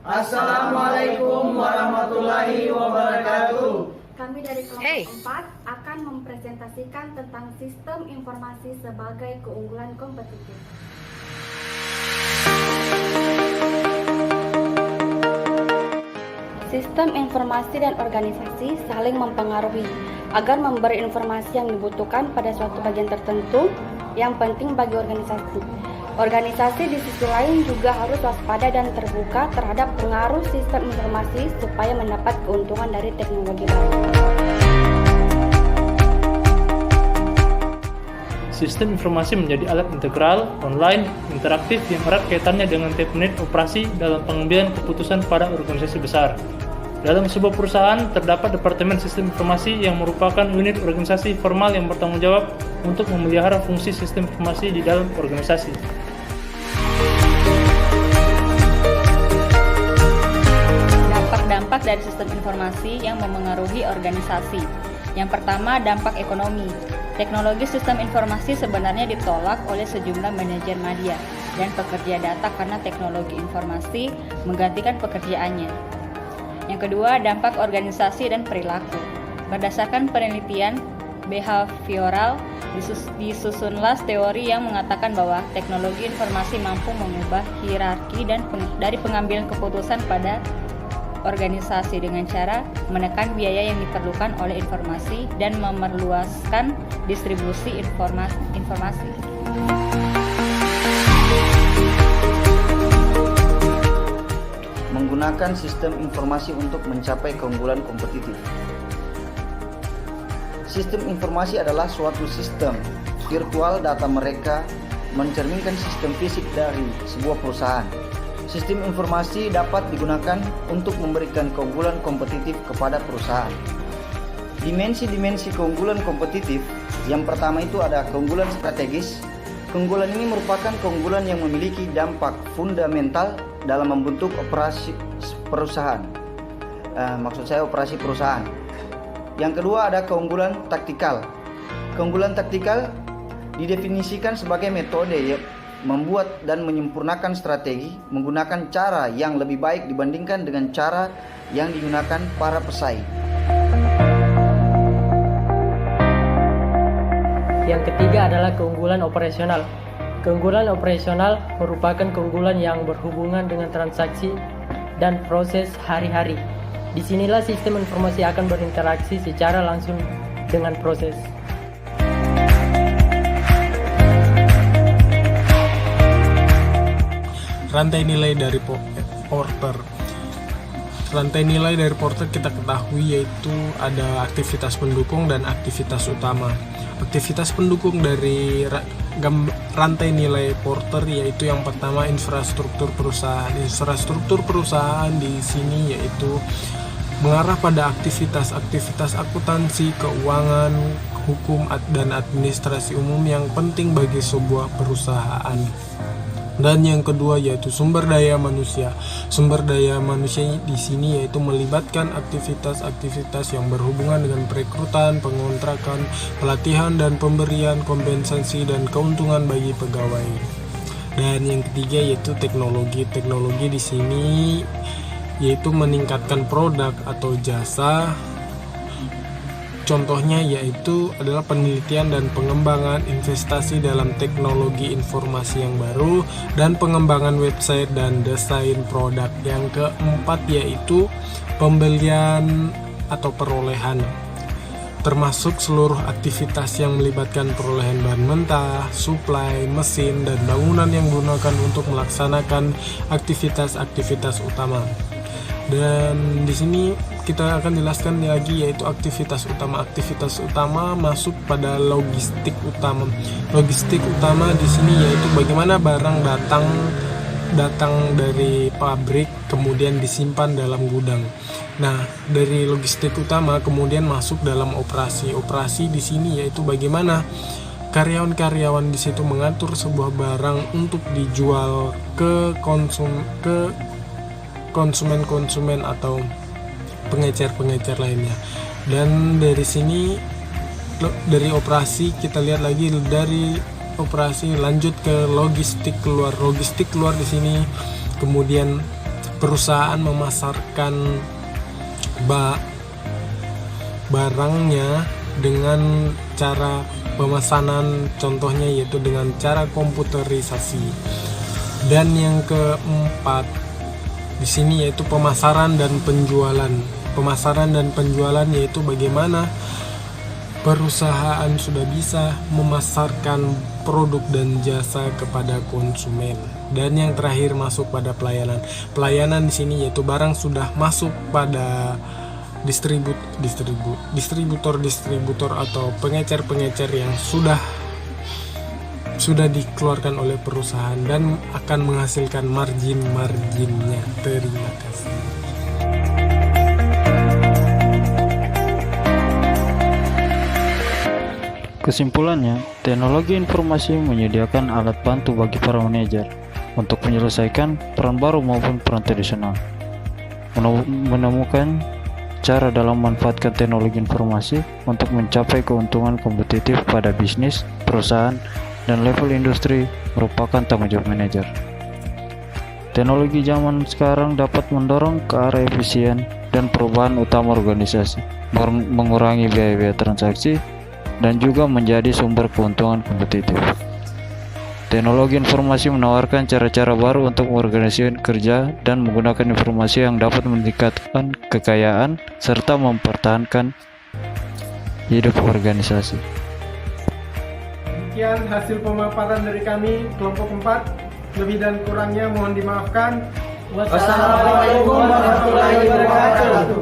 Assalamualaikum warahmatullahi wabarakatuh. Kami dari kelompok 4 akan mempresentasikan tentang sistem informasi sebagai keunggulan kompetitif. Sistem informasi dan organisasi saling mempengaruhi agar memberi informasi yang dibutuhkan pada suatu bagian tertentu yang penting bagi organisasi. Organisasi di sisi lain juga harus waspada dan terbuka terhadap pengaruh sistem informasi supaya mendapat keuntungan dari teknologi baru. Sistem informasi menjadi alat integral, online, interaktif yang erat kaitannya dengan tiap menit operasi dalam pengambilan keputusan pada organisasi besar. Dalam sebuah perusahaan, terdapat Departemen Sistem Informasi yang merupakan unit organisasi formal yang bertanggung jawab untuk memelihara fungsi sistem informasi di dalam organisasi. Dampak dari sistem informasi yang memengaruhi organisasi. Yang pertama, dampak ekonomi. Teknologi sistem informasi sebenarnya ditolak oleh sejumlah manajer media dan pekerja data karena teknologi informasi menggantikan pekerjaannya. Yang kedua, dampak organisasi dan perilaku. Berdasarkan penelitian behavioral, disusunlah teori yang mengatakan bahwa teknologi informasi mampu mengubah hierarki dan dari pengambilan keputusan pada organisasi dengan cara menekan biaya yang diperlukan oleh informasi dan memerluaskan distribusi informasi. Menggunakan sistem informasi untuk mencapai keunggulan kompetitif. Sistem informasi adalah suatu sistem virtual data mereka mencerminkan sistem fisik dari sebuah perusahaan. Sistem informasi dapat digunakan untuk memberikan keunggulan kompetitif kepada perusahaan. Dimensi-dimensi keunggulan kompetitif, yang pertama itu ada keunggulan strategis. Keunggulan ini merupakan keunggulan yang memiliki dampak fundamental dalam membentuk operasi perusahaan. Operasi perusahaan. Yang kedua ada keunggulan taktikal. Keunggulan taktikal didefinisikan sebagai metode membuat dan menyempurnakan strategi menggunakan cara yang lebih baik dibandingkan dengan cara yang digunakan para pesaing. Yang ketiga adalah keunggulan operasional. Keunggulan operasional merupakan keunggulan yang berhubungan dengan transaksi dan proses hari-hari. Disinilah sistem informasi akan berinteraksi secara langsung dengan proses. Rantai nilai dari Porter. Rantai nilai dari Porter kita ketahui yaitu ada aktivitas pendukung dan aktivitas utama. Aktivitas pendukung dari rantai nilai Porter yaitu yang pertama infrastruktur perusahaan. Infrastruktur perusahaan di sini yaitu mengarah pada aktivitas akuntansi, keuangan, hukum dan administrasi umum yang penting bagi sebuah perusahaan. Dan yang kedua yaitu sumber daya manusia. Sumber daya manusia di sini yaitu melibatkan aktivitas-aktivitas yang berhubungan dengan perekrutan, pengontrakan, pelatihan dan pemberian kompensasi dan keuntungan bagi pegawai. Dan yang ketiga yaitu teknologi. Teknologi di sini yaitu meningkatkan produk atau jasa. Contohnya yaitu adalah penelitian dan pengembangan investasi dalam teknologi informasi yang baru dan pengembangan website dan desain produk. Yang keempat yaitu pembelian atau perolehan, termasuk seluruh aktivitas yang melibatkan perolehan bahan mentah, suplai, mesin, dan bangunan yang digunakan untuk melaksanakan aktivitas-aktivitas utama. Dan di sini kita akan jelaskan lagi yaitu aktivitas utama. Aktivitas utama masuk pada logistik utama. Logistik utama di sini yaitu bagaimana barang datang dari pabrik kemudian disimpan dalam gudang. Nah, dari logistik utama kemudian masuk dalam operasi. Operasi di sini yaitu bagaimana karyawan-karyawan di situ mengatur sebuah barang untuk dijual ke konsumen atau pengecer lainnya. Dan dari sini dari operasi kita lihat lagi dari operasi lanjut ke logistik keluar di sini, kemudian perusahaan memasarkan barangnya dengan cara pemesanan, contohnya yaitu dengan cara komputerisasi. Dan yang keempat di sini yaitu pemasaran dan penjualan. Pemasaran dan penjualan yaitu bagaimana perusahaan sudah bisa memasarkan produk dan jasa kepada konsumen. Dan yang terakhir masuk pada pelayanan. Pelayanan di sini yaitu barang sudah masuk pada distributor atau pengecer yang sudah dikeluarkan oleh perusahaan dan akan menghasilkan marginnya. Terima kasih. Kesimpulannya, teknologi informasi menyediakan alat bantu bagi para manajer untuk menyelesaikan peran baru maupun peran tradisional. Menemukan cara dalam memanfaatkan teknologi informasi untuk mencapai keuntungan kompetitif pada bisnis, perusahaan, dan level industri merupakan tanggung jawab manajer. Teknologi zaman sekarang dapat mendorong ke arah efisien dan perubahan utama organisasi, mengurangi biaya-biaya transaksi, dan juga menjadi sumber keuntungan kompetitif. Teknologi informasi menawarkan cara-cara baru untuk mengorganisasikan kerja dan menggunakan informasi yang dapat meningkatkan kekayaan serta mempertahankan hidup organisasi. Demikian hasil pemaparan dari kami kelompok 4. Lebih dan kurangnya mohon dimaafkan. Wassalamualaikum warahmatullahi wabarakatuh.